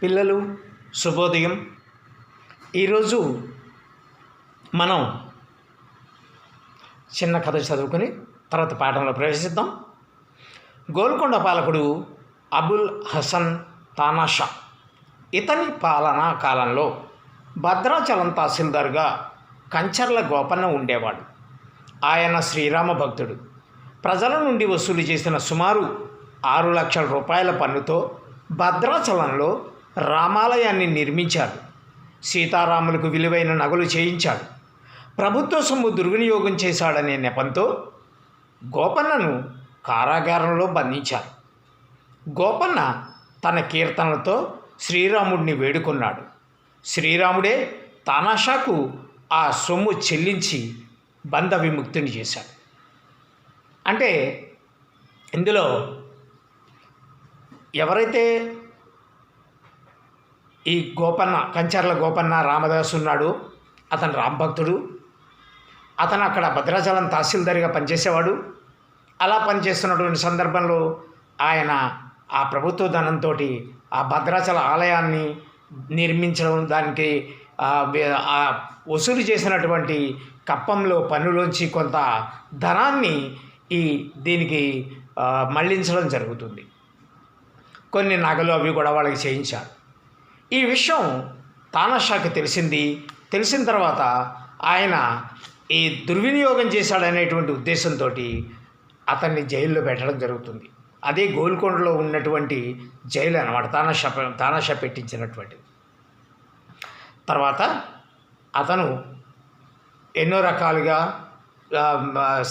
పిల్లలు శుభోదయం. ఈరోజు మనం చిన్న కథ చదువుకొని తర్వాత పాఠంలో ప్రవేశిద్దాం. గోల్కొండ పాలకుడు అబుల్ హసన్ తానాషా. ఇతని పాలనా కాలంలో భద్రాచలం తహసీల్దార్గా కంచర్ల గోపన్న ఉండేవాడు. ఆయన శ్రీరామ భక్తుడు. ప్రజల నుండి వసూలు చేసిన సుమారు 6 లక్షల రూపాయల పన్నుతో భద్రాచలంలో రామాలయాన్ని నిర్మించాడు. సీతారాములకు విలువైన నగలు చేయించాడు. ప్రభుత్వ సొమ్ము దుర్వినియోగం చేశాడనే నెపంతో గోపన్నను కారాగారంలో బంధించారు. గోపన్న తన కీర్తనలతో శ్రీరాముడిని వేడుకున్నాడు. శ్రీరాముడే తానాషాకు ఆ సొమ్ము చెల్లించి బంధ విముక్తిని చేశాడు. అంటే ఇందులో ఎవరైతే ఈ గోపన్న, కంచర్ల గోపన్న రామదాసు ఉన్నాడు, అతను రామభక్తుడు. అతను అక్కడ భద్రాచలం తహసీల్దార్గా పనిచేసేవాడు. అలా పనిచేస్తున్నటువంటి సందర్భంలో ఆయన ఆ ప్రభుత్వ ధనంతో ఆ భద్రాచల ఆలయాన్ని నిర్మించడం, దానికి వసూలు చేసినటువంటి కప్పంలో పన్నులోంచి కొంత ధనాన్ని దీనికి మళ్లించడం జరుగుతుంది. కొన్ని నగలు అవి కూడా వాళ్ళకి చేయించారు. ఈ విషయం తానాషాకి తెలిసిన తర్వాత ఆయన ఈ దుర్వినియోగం చేశాడనేటువంటి ఉద్దేశంతో అతన్ని జైల్లో పెట్టడం జరుగుతుంది. అదే గోల్కొండలో ఉన్నటువంటి జైలు అన్నమాట, తానాషా పెట్టించినటువంటిది. తర్వాత అతను ఎన్నో రకాలుగా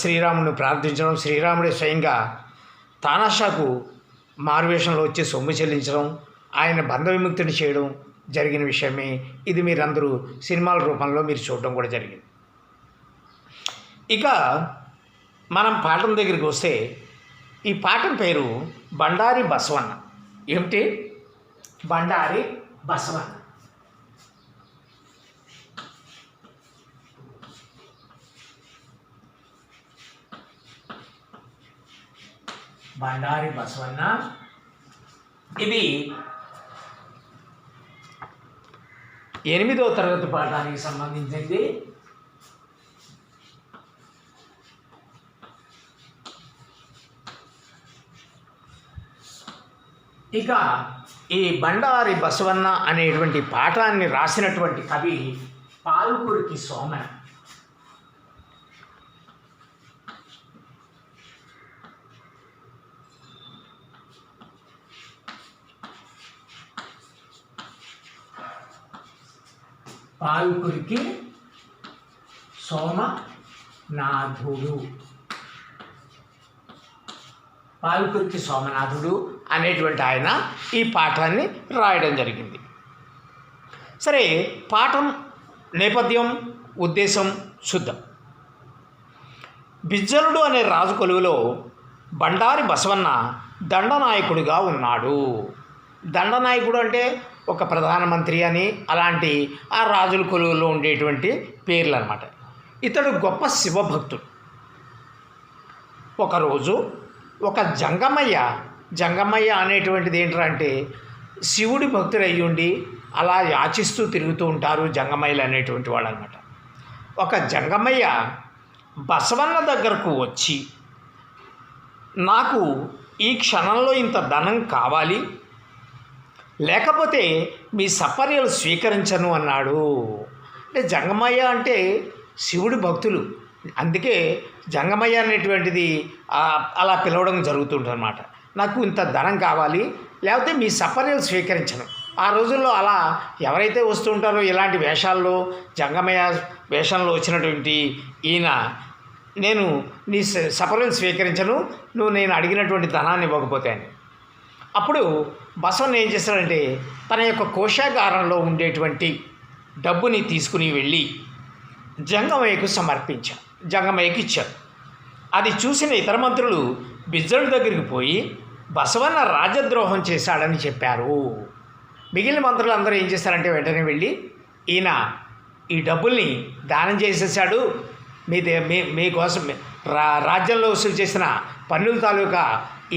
శ్రీరాముడిని ప్రార్థించడం, శ్రీరాముడే స్వయంగా తానాషాకు మారువేషంలో వచ్చి సొమ్ము చెల్లించడం, ఆయన బంధ విముక్తిని చేయడం జరిగిన విషయమే. ఇది మీరందరూ సినిమాల రూపంలో మీరు చూడడం కూడా జరిగింది. ఇక మనం పాఠం దగ్గరికి వస్తే, ఈ పాఠం పేరు బండారి బసవన్న. ఏమిటి? బండారి బసవన్న. బండారి బసవన్న ఇది 8వ తరగతి పాఠానికి సంబంధించింది. ఇక ఈ బండారి బసవన్న అనేటువంటి పాఠాన్ని రాసినటువంటి కవి పాల్కురికి సోమన. పాల్కురికి సోమనాథుడు. పాల్కురికి సోమనాథుడు అనేటువంటి ఆయన ఈ పాఠాన్ని రాయడం జరిగింది. సరే, పాఠం నేపథ్యం, ఉద్దేశం చూద్దాం. బిజ్జలుడు అనే రాజు కొలువులో బండారి బసవన్న దండనాయకుడిగా ఉన్నాడు. దండనాయకుడు అంటే ఒక ప్రధానమంత్రి అని, అలాంటి ఆ రాజుల కొలువులో ఉండేటువంటి పేర్లు అన్నమాట. ఇతడు గొప్ప శివభక్తుడు. ఒకరోజు ఒక జంగమయ్య అనేటువంటిది ఏంటంటే శివుడి భక్తులు అయ్యుండి అలా యాచిస్తూ తిరుగుతూ ఉంటారు జంగమయ్యలు అనేటువంటి వాళ్ళు అన్నమాట. ఒక జంగమయ్య బసవన్న దగ్గరకు వచ్చి, నాకు ఈ క్షణంలో ఇంత ధనం కావాలి, లేకపోతే మీ సపర్యలు స్వీకరించను అన్నాడు. అంటే జంగమయ్య అంటే శివుడి భక్తులు, అందుకే జంగమయ్య అనేటువంటిది అలా పిలవడం జరుగుతుందన్నమాట. నాకు ఇంత ధనం కావాలి, లేకపోతే మీ సపర్యలు స్వీకరించను. ఆ రోజుల్లో అలా ఎవరైతే వస్తూ ఉంటారో ఇలాంటి వేషాల్లో, జంగమయ్య వేషంలో వచ్చినటువంటి ఈయన, నేను నీ సపర్యలు స్వీకరించను, నేను అడిగినటువంటి ధనాన్ని ఇవ్వకపోతే అని. అప్పుడు బసవన్న ఏం చేశాడంటే తన యొక్క కోశాగారంలో ఉండేటువంటి డబ్బుని తీసుకుని వెళ్ళి జంగమయ్యకి ఇచ్చాడు. అది చూసిన ఇతర మంత్రులు బిజ్జలుడి దగ్గరికి పోయి బసవన్న రాజద్రోహం చేశాడని చెప్పారు. మిగిలిన మంత్రులు అందరూ ఏం చేశారంటే వెంటనే వెళ్ళి, ఈయన ఈ డబ్బుల్ని దానం చేసేసాడు, మీకోసం రాజ్యంలో వసూలు చేసిన పన్నుల తాలూకా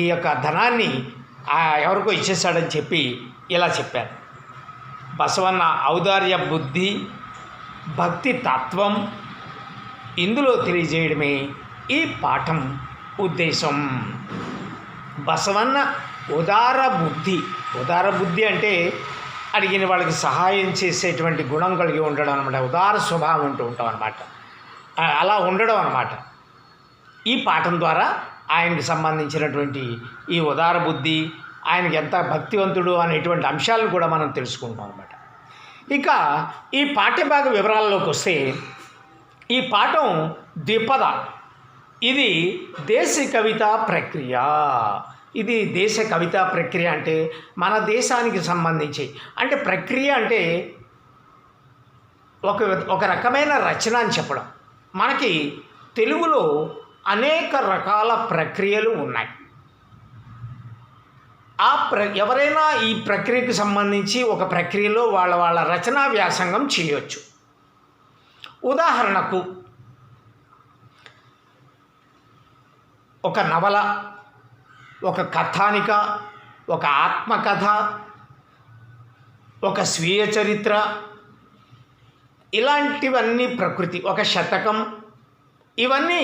ఈ యొక్క ధనాన్ని ఎవరికో ఇచ్చేసాడని చెప్పి ఇలా చెప్పారు. బసవన్న ఔదార్య బుద్ధి, భక్తి తత్వం ఇందులో తెలియజేయడమే ఈ పాఠం ఉద్దేశం. బసవన్న ఉదార బుద్ధి అంటే అడిగిన వాళ్ళకి సహాయం చేసేటువంటి గుణం కలిగి ఉండడం అనమాట. ఉదార స్వభావం ఉంటూ ఉంటాం అనమాట. అలా ఉండడం అనమాట. ఈ పాఠం ద్వారా ఆయనకి సంబంధించినటువంటి ఈ ఉదార బుద్ధి, ఆయనకి ఎంత భక్తివంతుడు అనేటువంటి అంశాలను కూడా మనం తెలుసుకుంటాం అనమాట. ఇక ఈ పాఠ్యభాగ వివరాల్లోకి వస్తే, ఈ పాఠం ద్విపద. ఇది దేశ కవితా ప్రక్రియ. ఇది దేశ కవితా ప్రక్రియ అంటే మన దేశానికి సంబంధించి, అంటే ప్రక్రియ అంటే ఒక రకమైన రచన అని చెప్పడం. మనకి తెలుగులో అనేక రకాల ప్రక్రియలు ఉన్నాయి. ఎవరైనా ఈ ప్రక్రియకు సంబంధించి ఒక ప్రక్రియలో వాళ్ళ రచనా వ్యాసంగం చేయొచ్చు. ఉదాహరణకు ఒక నవల, ఒక కథానిక, ఒక ఆత్మకథ, ఒక స్వీయ చరిత్ర, ఇలాంటివన్నీ ప్రకృతి, ఒక శతకం, ఇవన్నీ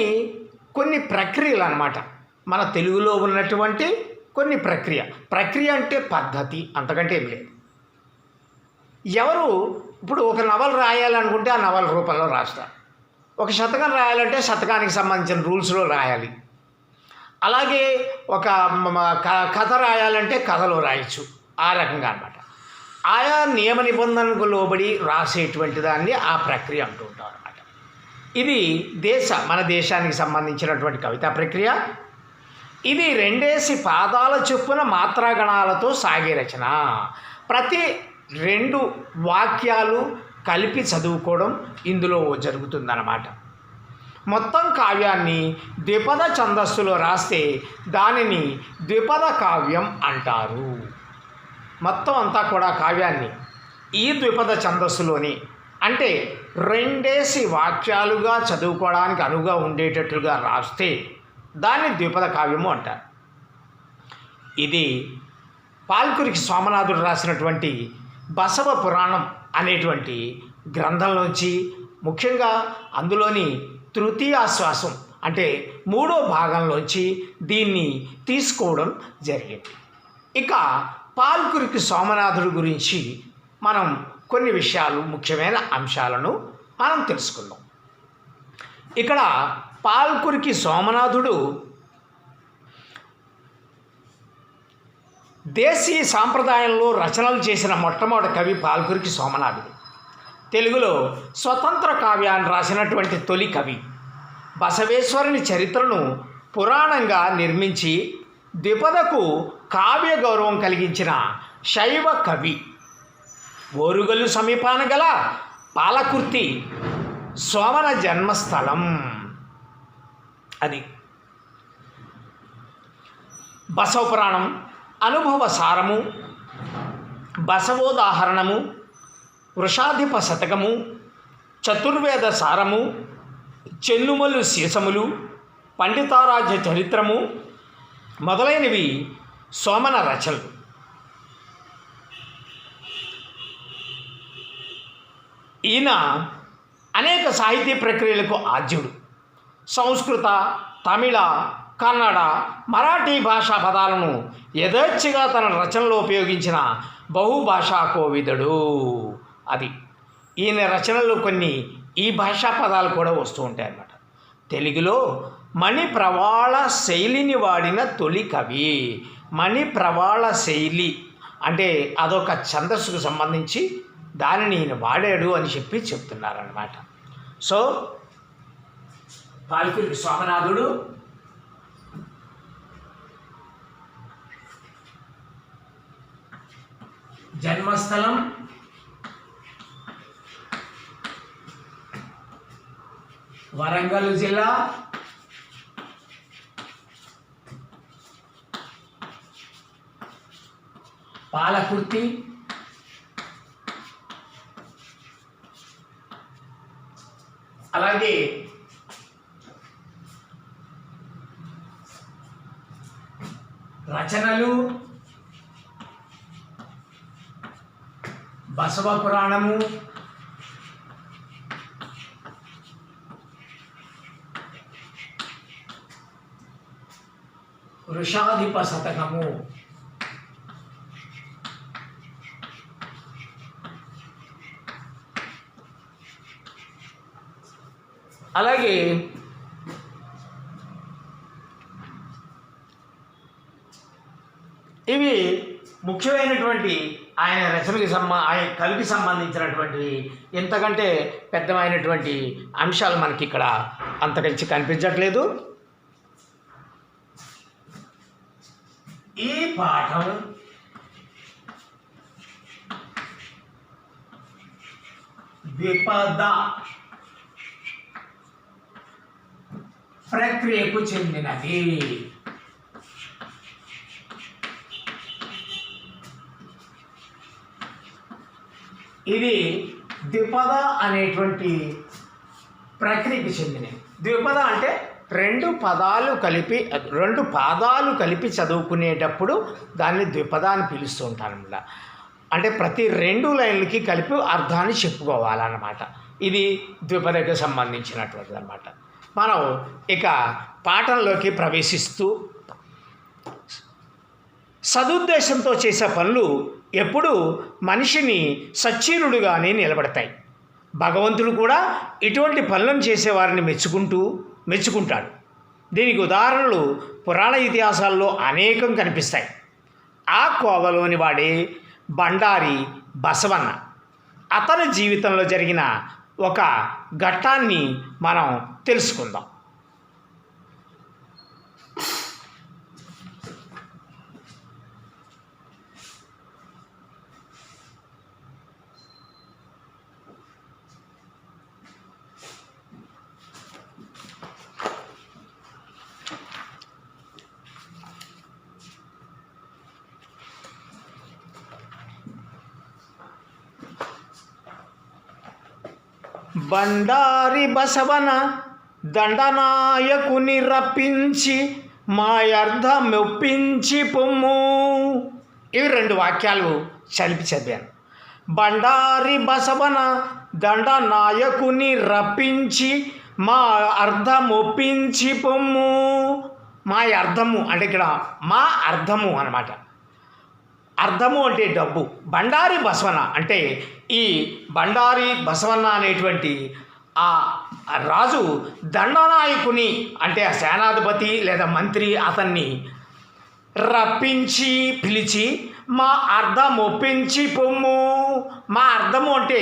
కొన్ని ప్రక్రియలు అన్నమాట. మన తెలుగులో ఉన్నటువంటి కొన్ని ప్రక్రియ అంటే పద్ధతి, అంతకంటే ఏం లేదు. ఇప్పుడు ఒక నవల రాయాలనుకుంటే ఆ నవల రూపంలో రాస్తారు. ఒక శతకం రాయాలంటే శతకానికి సంబంధించిన రూల్స్లో రాయాలి. అలాగే ఒక కథ రాయాలంటే కథలో రాయొచ్చు. ఆ రకంగా అన్నమాట. ఆయా నియమ నిబంధనలకు లోబడి రాసేటువంటి దాన్ని ఆ ప్రక్రియ అంటూ ఉంటాం అన్నమాట. ఇది మన దేశానికి సంబంధించినటువంటి కవితా ప్రక్రియ. ఇది 2 పాదాల చొప్పున మాత్రాగణాలతో సాగే రచన. ప్రతి 2 వాక్యాలు కలిపి చదువుకోవడం ఇందులో జరుగుతుందన్నమాట. మొత్తం కావ్యాన్ని ద్విపద ఛందస్సులో రాస్తే దానిని ద్విపద కావ్యం అంటారు. మొత్తం అంతా కూడా కావ్యాన్ని ఈ ద్విపద ఛందస్సులోని, అంటే 2 వాక్యాలుగా చదువుకోవడానికి అనువుగా ఉండేటట్లుగా రాస్తే దాన్ని ద్విపద కావ్యము అంటారు. ఇది పాల్కురికి సోమనాథుడు రాసినటువంటి బసవ పురాణం అనేటువంటి గ్రంథంలోంచి, ముఖ్యంగా అందులోని తృతీయాశ్వాసం అంటే 3వ భాగంలోంచి దీన్ని తీసుకోవడం జరిగింది. ఇక పాల్కురికి సోమనాథుడు గురించి మనం కొన్ని విషయాలు, ముఖ్యమైన అంశాలను మనం తెలుసుకుందాం. ఇక్కడ పాల్కురికి సోమనాథుడు దేశీయ సాంప్రదాయంలో రచనలు చేసిన మొట్టమొదటి కవి పాల్కురికి సోమనాథుడు. తెలుగులో స్వతంత్ర కావ్యాన్ని రాసినటువంటి తొలి కవి. బసవేశ్వరుని చరిత్రను పురాణంగా నిర్మించి ద్విపదకు కావ్య గౌరవం కలిగించిన శైవ కవి. ఓరుగల్లు సమీపాన గల పాలకుర్తి సోమన జన్మస్థలం అది. బసవ పురాణం, అనుభవ సారము, బసవోదాహరణము, వృషాధిప శతకము, చతుర్వేద సారము, చెన్నుమల్లు శీసములు, పండితారాజ్య చరిత్రము మొదలైనవి సోమన రచనలు. ఈయన అనేక సాహితీ ప్రక్రియలకు ఆద్యుడు. సంస్కృత, తమిళ, కన్నడ, మరాఠీ భాషా పదాలను యథేచ్ఛగా తన రచనలో ఉపయోగించిన బహుభాషా కోవిదుడు. అది ఈయన రచనల్లో కొన్ని ఈ భాషా పదాలు కూడా వస్తూ ఉంటాయి అన్నమాట. తెలుగులో మణి ప్రవాళ శైలిని వాడిన తొలి కవి. మణి ప్రవాళ శైలి అంటే అదొక ఛందస్సుకు సంబంధించి దానిని ఈయన వాడాడు అని చెప్తున్నారన్నమాట. సో పాల్కురికి సోమనాథుడు జన్మస్థలం వరంగల్ జిల్లా, పాలకుర్తి, అలాగే రచనలు బసవ పురాణము, వృషాధిప శతకము, అలాగే ఇవి ముఖ్యమైనటువంటి ఆయన రచనకి ఆయన కవికి సంబంధించినటువంటి ఎంతకంటే పెద్దమైనటువంటి అంశాలు మనకి ఇక్కడ అంతకంచి కనిపించట్లేదు. ఈ పాఠం ద్విపద ప్రక్రియకు చెందినది. ఇది ద్విపద అనేటువంటి ప్రక్రియకు చెందినది. ద్విపద అంటే రెండు పాదాలు కలిపి చదువుకునేటప్పుడు దాన్ని ద్విపద అని పిలుస్తూ ఉంటారన్నమాట. అంటే ప్రతి 2 లైన్లకి కలిపి అర్థాన్ని చెప్పుకోవాలన్నమాట. ఇది ద్విపదకు సంబంధించినటువంటిది అన్నమాట. మనం ఇక పాఠంలోకి ప్రవేశిస్తూ సదుద్దేశంతో చేసే పనులు ఎప్పుడూ మనిషిని సచ్చీరుడుగానే నిలబడతాయి. భగవంతుడు కూడా ఇటువంటి పనులను చేసేవారిని మెచ్చుకుంటాడు. దీనికి ఉదాహరణలు పురాణ ఇతిహాసాల్లో అనేకం కనిపిస్తాయి. ఆ కోవలోని వాడే బండారి బసవన్న. అతని జీవితంలో జరిగిన ఒక ఘట్టాన్ని మనం తెలుసుకుందాం. బండారి బసవన దండనాయకుని రప్పించి మాయర్థమెప్పించి పొమ్ము. ఇవి 2 వాక్యాలు చదివాను. బండారి బసవన దండనాయకుని రప్పించి మా అర్థమొప్పించి పొమ్ము. మా అర్థము అంటే ఇక్కడ మా అర్థము అన్నమాట. అర్థము అంటే డబ్బు. బండారి బసవన అంటే ఈ బండారి బసవన్న అనేటువంటి ఆ రాజు దండనాయకుని అంటే ఆ సేనాధిపతి లేదా మంత్రి అతన్ని రప్పించి పిలిచి మా అర్థం ఒప్పించి పొమ్ము. మా అర్థము అంటే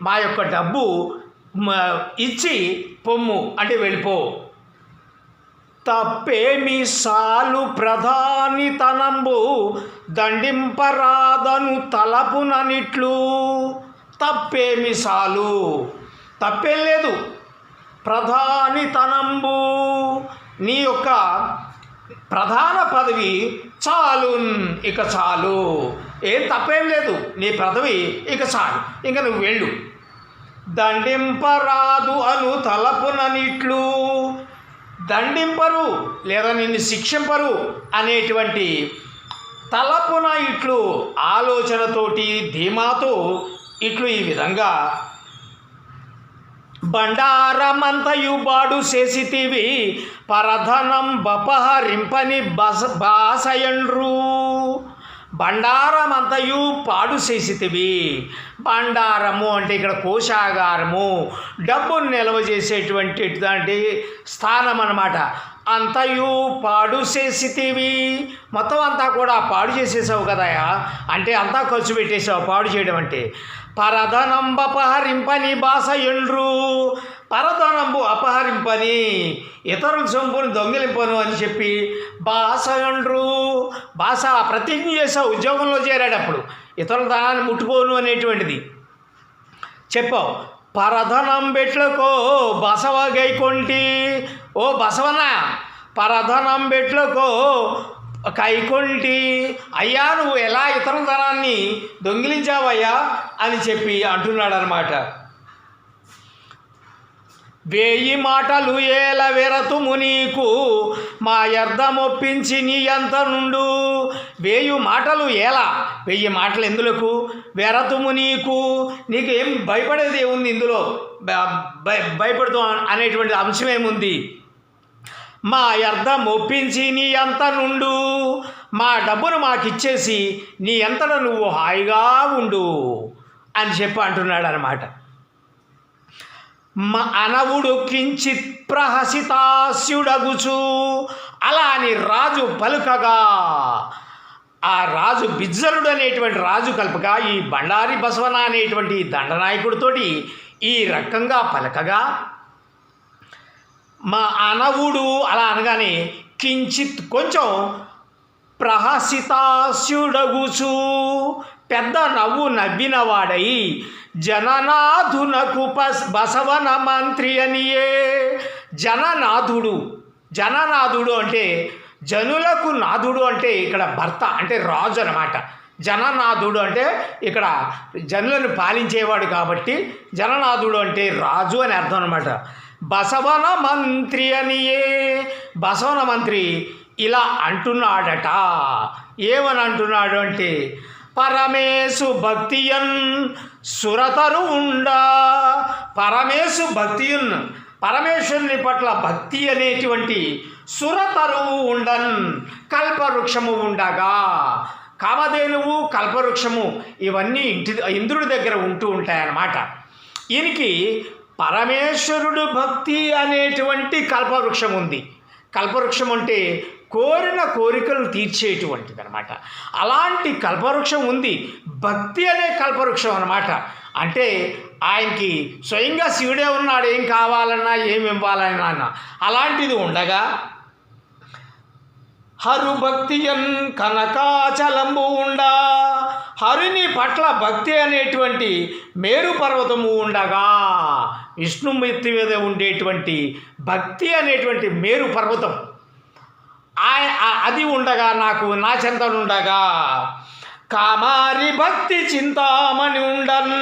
మా యొక్క డబ్బు ఇచ్చి పొమ్ము అంటే వెళ్ళిపో. తప్పేమి సాలు ప్రధాని తనంబు దండింపరాదను తలపుననిట్లు. తప్పేమి సాలు, తప్పేం లేదు. ప్రధాని తనంబు నీ యొక్క ప్రధాన పదవి చాలు, ఇక చాలు, ఏం తప్పేం లేదు. నీ పదవి ఇక చాలు, ఇంక నువ్వు వెళ్ళు. దండింపరాదు అను తలపుననిట్లు. దండింపరు లేదా నిన్ను శిక్షింపరు అనేటువంటి తలపున ఇట్లు ఆలోచనతోటి ధీమాతో ఇట్లు ఈ విధంగా బండారమంతయు బాడు చేసితివి పరధనం బపహరింపని బాసయండ్రు. బండారమంతయు పాడు చేసితివి. బండారము అంటే ఇక్కడ కోశాగారము, డబ్బును నిల్వ చేసేటువంటి దాంటి స్థానం అన్నమాట. అంతయు పాడు చేసితివి, మొత్తం అంతా కూడా పాడు చేసేసావు కదయా, అంటే అంతా ఖర్చు పెట్టేసావు. పాడు చేయడం అంటే పరధనంబు అపహరింపని బాసయండ్రు. పరధనంబు అపహరింపని, ఇతరుల సొమ్మును దొంగిలింపను అని చెప్పి బాసయండ్రు. బాస ప్రతిజ్ఞ చేసావు ఉద్యోగంలో చేరాడప్పుడు, ఇతరుల ధనాన్ని ముట్టుకోను అనేటువంటిది చెప్పావు. పరధనం బెట్లకో బసవ గైకొంటి. ఓ బసవన్న, పరధనం బెట్లకో కైకొంటి. అయ్యా నువ్వు ఎలా ఇతరుల ధనాన్ని దొంగిలించావయ్యా అని చెప్పి అంటున్నాడు అన్నమాట. వేయి మాటలు ఏల వెరతుము నీకు మా అర్థమొప్పించి నీ ఎంత నుండు. 1000 మాటలు ఎలా, 1000 మాటలు ఎందులకు, వెరతుము నీకు ఏం భయపడేది ఏముంది ఇందులో, భయపడుతూ అనేటువంటి అంశం ఏముంది. మా అర్థం ఒప్పించి నీ అంత నుండు, మా డబ్బును మాకిచ్చేసి నీ అంతట నువ్వు హాయిగా ఉండు అని చెప్పి అంటున్నాడు అన్నమాట. అనవుడు కించిత్ ప్రహసితాస్యుడగుచు, అలా అని రాజు పలుకగా, ఆ రాజు బిజ్జలుడు అనేటువంటి రాజు కల్పగా ఈ బండారి బసవన అనేటువంటి దండనాయకుడితోటి ఈ రకంగా పలకగా, అనవుడు అలా అనగానే కించిత్ కొంచెం ప్రహసితాస్యుడగుచు పెద్ద నవ్వు నవ్వినవాడై జననాథునకు బసవన మంత్రి అనియే. జననాథుడు అంటే జనులకు నాథుడు అంటే ఇక్కడ భర్త అంటే రాజు అన్నమాట. జననాథుడు అంటే ఇక్కడ జనులను పాలించేవాడు కాబట్టి జననాథుడు అంటే రాజు అని అర్థం అన్నమాట. బసవన మంత్రి అనియే, బసవన మంత్రి ఇలా అంటున్నాడట. ఏమని అంటున్నాడు అంటే, పరమేశు భక్తియన్ సురతరు ఉండా. పరమేశు భక్తియున్, పరమేశ్వరుని పట్ల భక్తి అనేటువంటి సురతరువు ఉండన్, కల్పవృక్షము ఉండగా. కామధేనువు కల్పవృక్షము ఇవన్నీ ఇంద్రుడి దగ్గర ఉంటూ ఉంటాయన్నమాట. ఈయనకి పరమేశ్వరుడు భక్తి అనేటువంటి కల్పవృక్షం ఉంది. కల్పవృక్షం అంటే కోరిన కోరికలను తీర్చేటువంటిది అనమాట. అలాంటి కల్పవృక్షం ఉంది. భక్తి అనే కల్పవృక్షం అనమాట. అంటే ఆయనకి స్వయంగా శివుడే ఉన్నాడు, ఏం కావాలన్నా ఏమి ఇవ్వాలన్నా. అలాంటిది ఉండగా హరు భక్తియన్ కనకాచలంబు ఉండా, హరుని పట్ల భక్తి అనేటువంటి మేరు పర్వతము ఉండగా, విష్ణుమూర్తి మీద ఉండేటువంటి భక్తి అనేటువంటి మేరు పర్వతం అది ఉండగా, నాకు నా చెంతనుండగా, కామారి భక్తి చింతామణి ఉండన్,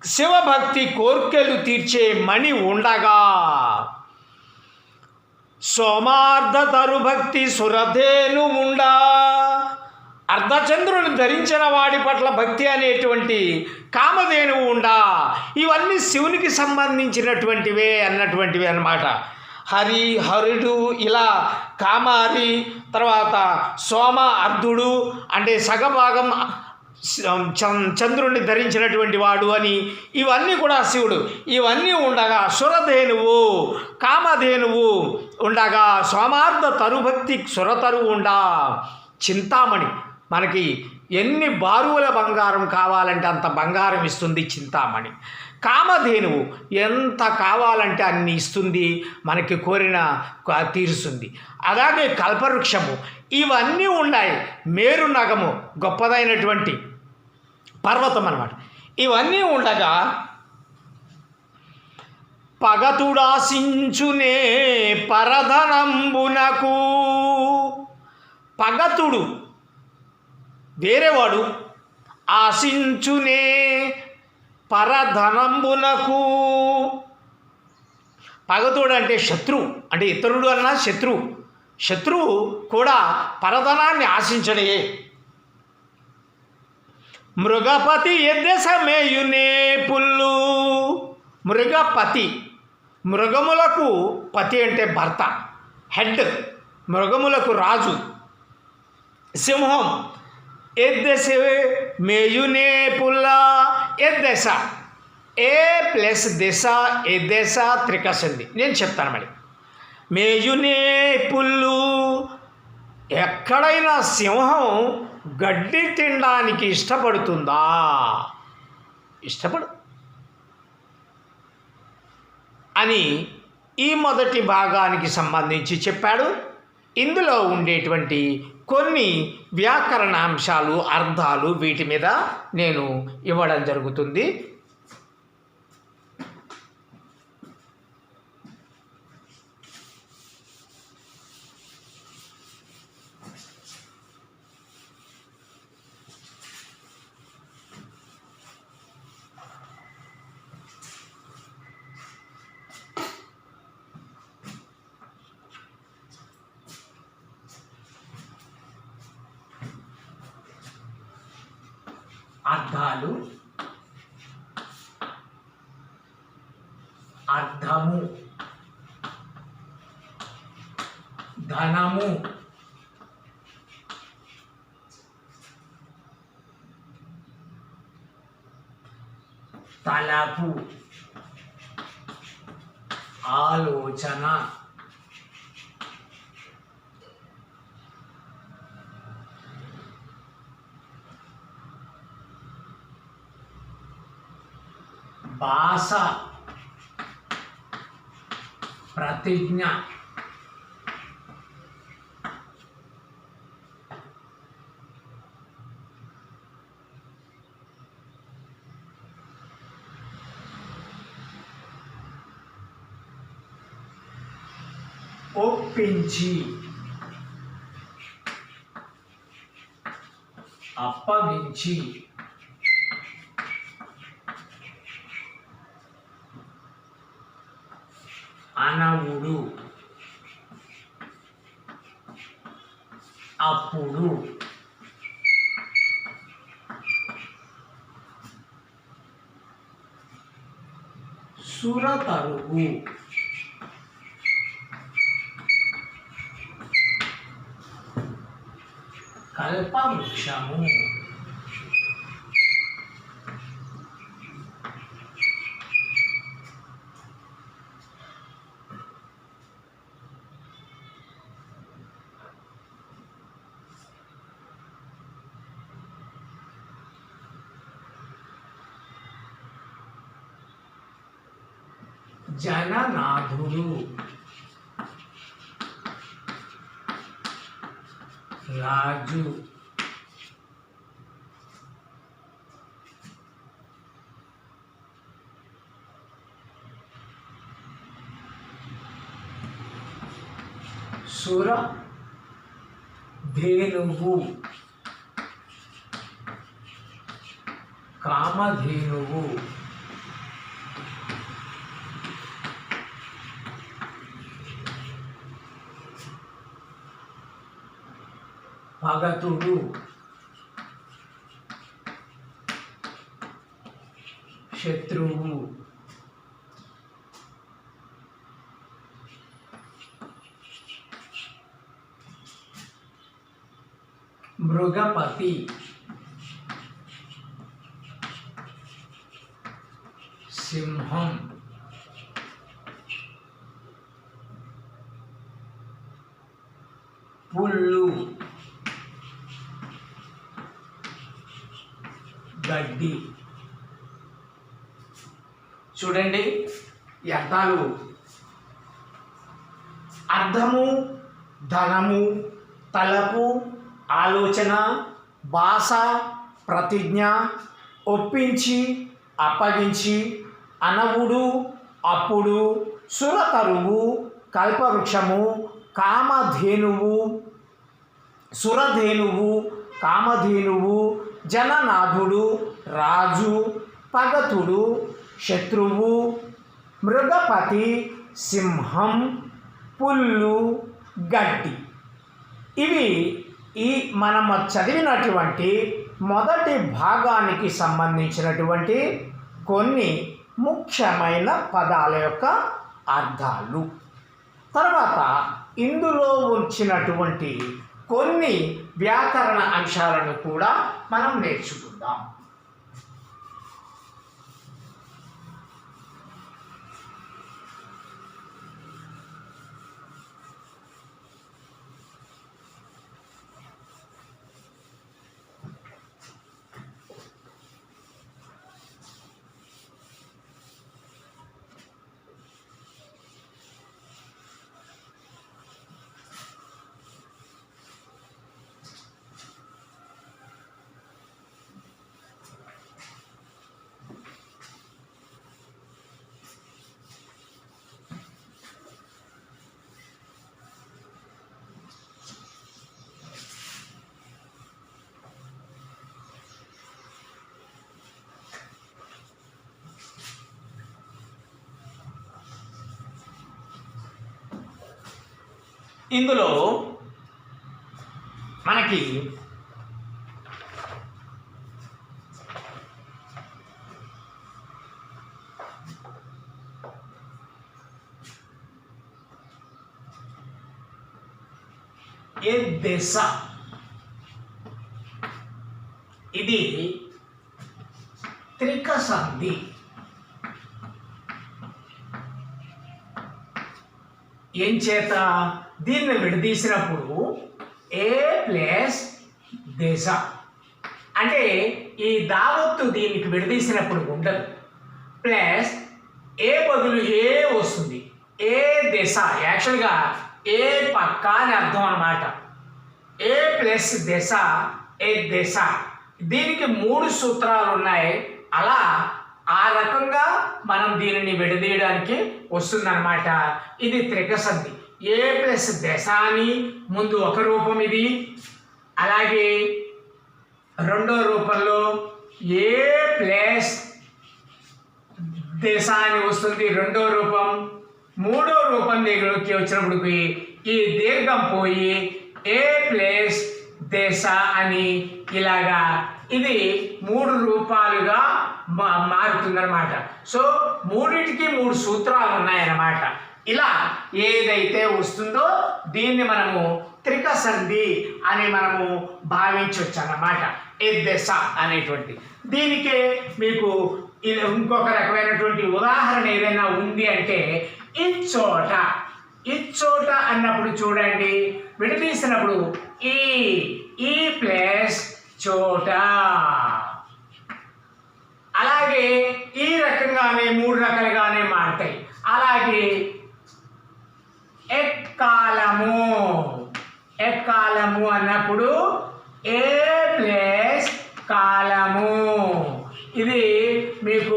శివభక్తి కోర్కెలు తీర్చే మణి ఉండగా, సోమార్ధ తరుభక్తి సురధేను ఉండా, అర్ధచంద్రుని ధరించిన వాడి పట్ల భక్తి అనేటువంటి కామధేనువు ఉండా. ఇవన్నీ శివునికి సంబంధించినటువంటివే అన్నటువంటివి అన్నమాట. హరుడు ఇలా కామారి, తర్వాత సోమ అర్ధుడు అంటే సగభాగం చంద్రుణ్ణి ధరించినటువంటి వాడు అని, ఇవన్నీ కూడా శివుడు. ఇవన్నీ ఉండగా సురధేనువు కామధేనువు ఉండగా, సోమార్ధ తరుభక్తి సురతరువు ఉండా, చింతామణి మనకి ఎన్ని బారువుల బంగారం కావాలంటే అంత బంగారం ఇస్తుంది చింతామణి. కామధేనువు ఎంత కావాలంటే అన్ని ఇస్తుంది, మనకి కోరిన తీరుస్తుంది. అలాగే కల్పవృక్షము ఇవన్నీ ఉన్నాయి. మేరు నగము గొప్పదైనటువంటి పర్వతం అన్నమాట. ఇవన్నీ ఉండగా పగతుడాశించునే పరధనంబునకు, పగతుడు వేరేవాడు ఆశించునే పరధనంబునకు. పగతుడు అంటే శత్రువు, అంటే ఇతరుడు అన్నా శత్రువు. శత్రువు కూడా పరధనాన్ని ఆశించడే. మృగపతి ఎద్దెసమేయునే పుల్లు, మృగపతి మృగములకు పతి అంటే భర్త, హెడ్, మృగములకు రాజు, సింహం. ఎద్దెస మేయునే పుల్ల, ఎద్దెస ఏ ప్లస్ దశ ఎద్దెస త్రికసింది. నేను చెప్తాను మళ్ళీ. మేయునే పుల్లు, ఎక్కడైనా సింహం గడ్డి తినడానికి ఇష్టపడుతుందా? ఇష్టపడు అని ఈ మొదటి భాగానికి సంబంధించి చెప్పాడు. ఇందులో ఉండేటువంటి కొన్ని వ్యాకరణాంశాలు, అర్థాలు వీటి మీద నేను ఇవ్వడం జరుగుతుంది. అర్థాలు, అర్థము, ధనము, తలపు, ఆలోచన, భాష, ప్రతిజ్ఞ, ఒప్పించి, అప్పగించి, అనవుడు, అప్పుడు, సురతరువు, కల్పవృక్షము, జననాథుడు, రాజు, సుర ధేనువు, కామధేనువు, భగతుడు, శత్రువు, మృగపతి, సింహం, పుల్లు, గడ్డి. చూడండి ఈ అర్థాలు: అర్థము, ధనము, తలపు, ఆలోచన, భాష, ప్రతిజ్ఞ, ఒప్పించి, అప్పగించి, అనవుడు, అప్పుడు, సురతరువు, కల్పవృక్షము, కామధేనువు, సురధేనువు, కామధేనువు, జననాథుడు, రాజు, పగతుడు, శత్రువు, మృగపతి, సింహం, పుల్లు, గడ్డి. ఇవి మనము చదివినటువంటి మొదటి భాగానికి సంబంధించినటువంటి కొన్ని ముఖ్యమైన పదాల యొక్క అర్థాలు. తర్వాత ఇందులో వచ్చినటువంటి కొన్ని వ్యాకరణ అంశాలను కూడా మనం నేర్చుకుందాం. ఇందులో మనకి ఏ దశ. ఇది త్రిక సంధి. ఏం చేత దీన్ని విడదీసినప్పుడు ఏ ప్లస్ దశ అంటే ఈ దావత్తు దీనికి విడదీసినప్పుడు ఉండదు. ప్లస్ ఏ బదులు ఏ వస్తుంది. ఏ దశ యాక్చువల్గా ఏ పక్క అని అర్థం అన్నమాట. ఏ ప్లస్ దశ ఏ దశ. దీనికి 3 సూత్రాలు ఉన్నాయి. అలా ఆ రకంగా మనం దీనిని విడదీయడానికి వస్తుందన్నమాట. ఇది త్రిక సంధి. ఏ ప్లస్ దశ అని ముందు ఒక రూపం ఇది. అలాగే రెండో రూపంలో ఏ ప్లస్ దశ అని వస్తుంది రెండో రూపం. మూడో రూపం దగ్గరికి వచ్చినప్పటికి ఈ దీర్ఘం పోయి ఏ ప్లస్ దశ అని ఇలాగా ఇది 3 రూపాలుగా మారుతుందన్నమాట. సో మూడింటికి 3 సూత్రాలు ఉన్నాయన్నమాట. ఇలా ఏదైతే వస్తుందో దీన్ని మనము త్రిక సంధి అని మనము భావించవచ్చు అన్నమాట. ఏ దశ అనేటువంటి దీనికే మీకు ఇంకొక రకమైనటువంటి ఉదాహరణ ఏదైనా ఉంది అంటే ఇచ్చోట. ఇచ్చోట అన్నప్పుడు చూడండి, విడదీసినప్పుడు ఈ ప్లస్ చోట. అలాగే ఈ రకంగానే 3 రకాలుగానే మారుతాయి. అలాగే ఎక్కాలము. ఎక్కాలము అన్నప్పుడు ఏ ప్లస్ కాలము. ఇది మీకు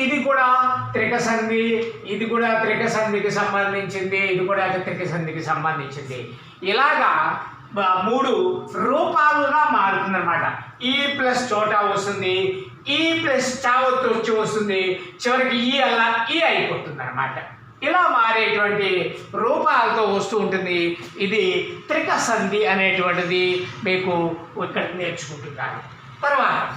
ఇది కూడా త్రిక సంధి. ఇది కూడా త్రిక సంధికి సంబంధించింది. ఇది కూడా త్రిక సంధికి సంబంధించింది. ఇలాగా 3 రూపాలుగా మారుతుందన్నమాట. ఈ ప్లస్ చోట వస్తుంది, ఈ ప్లస్ చావత్తు వచ్చి వస్తుంది, చివరికి ఈ అలా ఈ అయిపోతుంది అన్నమాట. ఇలా మారేటువంటి రూపాలతో వస్తూ ఉంటుంది. ఇది త్రిక సంధి అనేటువంటిది మీకు ఇక్కడ నేర్చుకుంటున్నారు. తర్వాత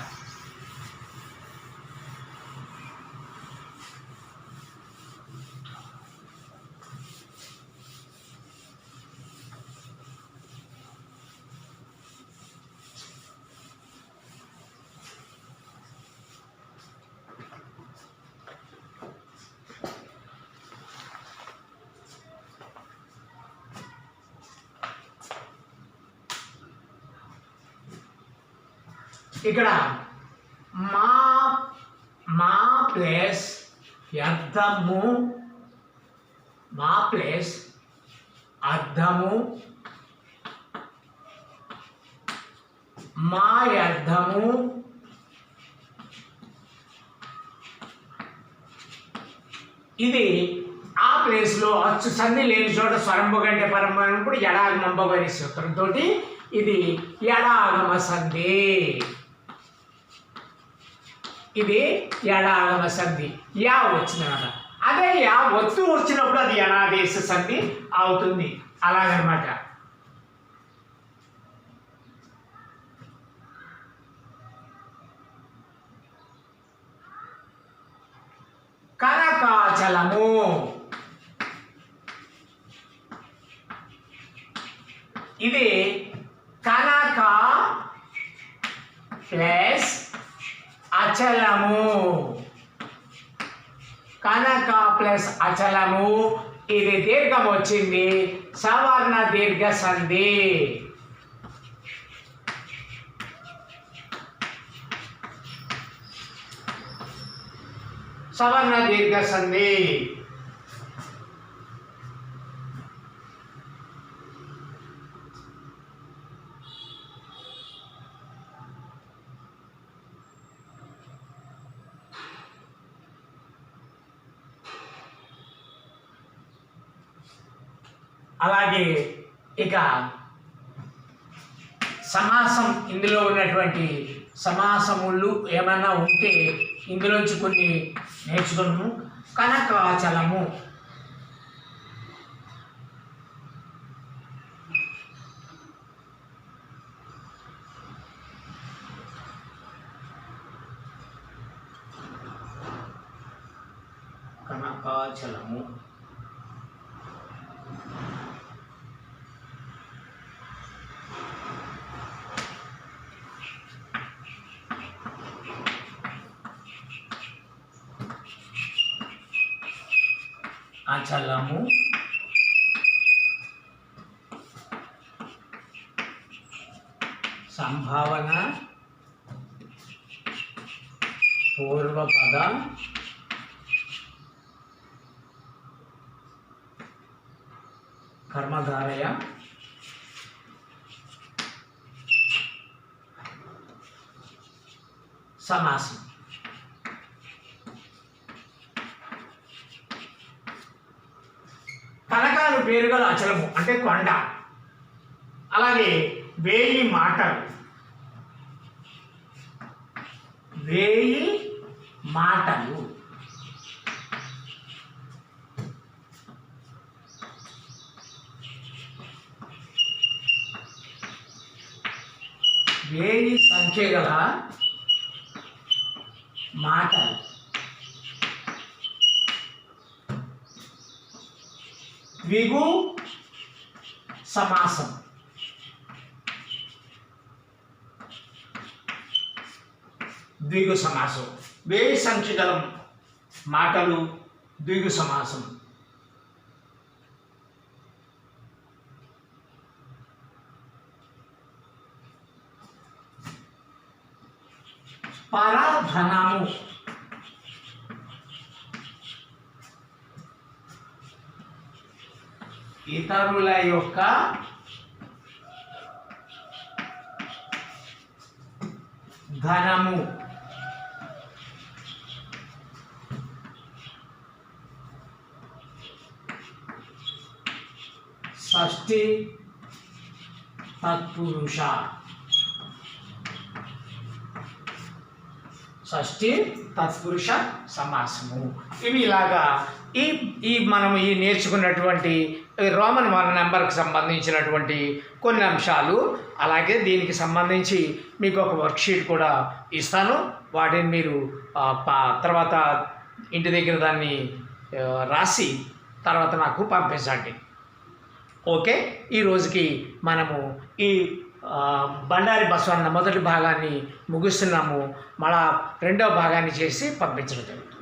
ఇక్కడ మా ప్లస్ అర్థము. మా ప్లస్ అర్థము. మా అర్థము. ఇది ఆ ప్లేస్లో అచ్చు సంధి లేని చోట స్వరంభు కంటే పరమైనప్పుడు ఎడాగమంబగు అనే సూత్రంతో ఇది ఎడాగమ సంధి. ఇది ఎడాగమ సంధి. యా వచ్చినమాట. అదే యా ఒత్తు వచ్చినప్పుడు అది ఎడాదేశ సంధి అవుతుంది. అలాగనమాట. కనకాచలము. ఇది కనక ప్లస్ అచలము. కనక ప్లస్ అచలము. ఇది దీర్ఘం వచ్చింది, సవర్ణ దీర్ఘ సంధి. సవర్ణ దీర్ఘ సంధి. అలాగే ఇక సమాసం, ఇందులో ఉన్నటువంటి సమాసములు ఏమైనా ఉంటే ఇందులోంచి కొన్ని నేర్చుకున్నాము. కనకాచలము. కనకాచలము. అచలము, సంభావన, పూర్వపద, కర్మధారయ, సమాసం. కనకాలు పేరుగల అచలము అంటే కొండ. అలాగే 1000 మాటలు, 1000 మాటలు. వేయి సంఖ్య గల మాటలు. ద్విగు సమాసం. ద్విగు సమాసం. వేయి సంఖ్య గల మాటలు, ద్విగు సమాసం. పరధనము, ఇతరుల యొక్క ధనము. షష్ఠి తత్పురుష. షష్ఠి తత్పురుష సమాసము. ఇవి ఇలాగా ఈ మనం నేర్చుకున్నటువంటి రోమన్ నెంబర్కి సంబంధించినటువంటి కొన్ని అంశాలు. అలాగే దీనికి సంబంధించి మీకు ఒక వర్క్షీట్ కూడా ఇస్తాను. వాటిని మీరు తర్వాత ఇంటి దగ్గర దాన్ని రాసి తర్వాత నాకు పంపించండి. ఓకే, ఈ రోజుకి మనము ఈ బండారి బసవన్న మొదటి భాగాన్ని ముగిస్తున్నాము. మళ్ళా రెండవ భాగాన్ని చేసి పంపించడం జరుగుతుంది.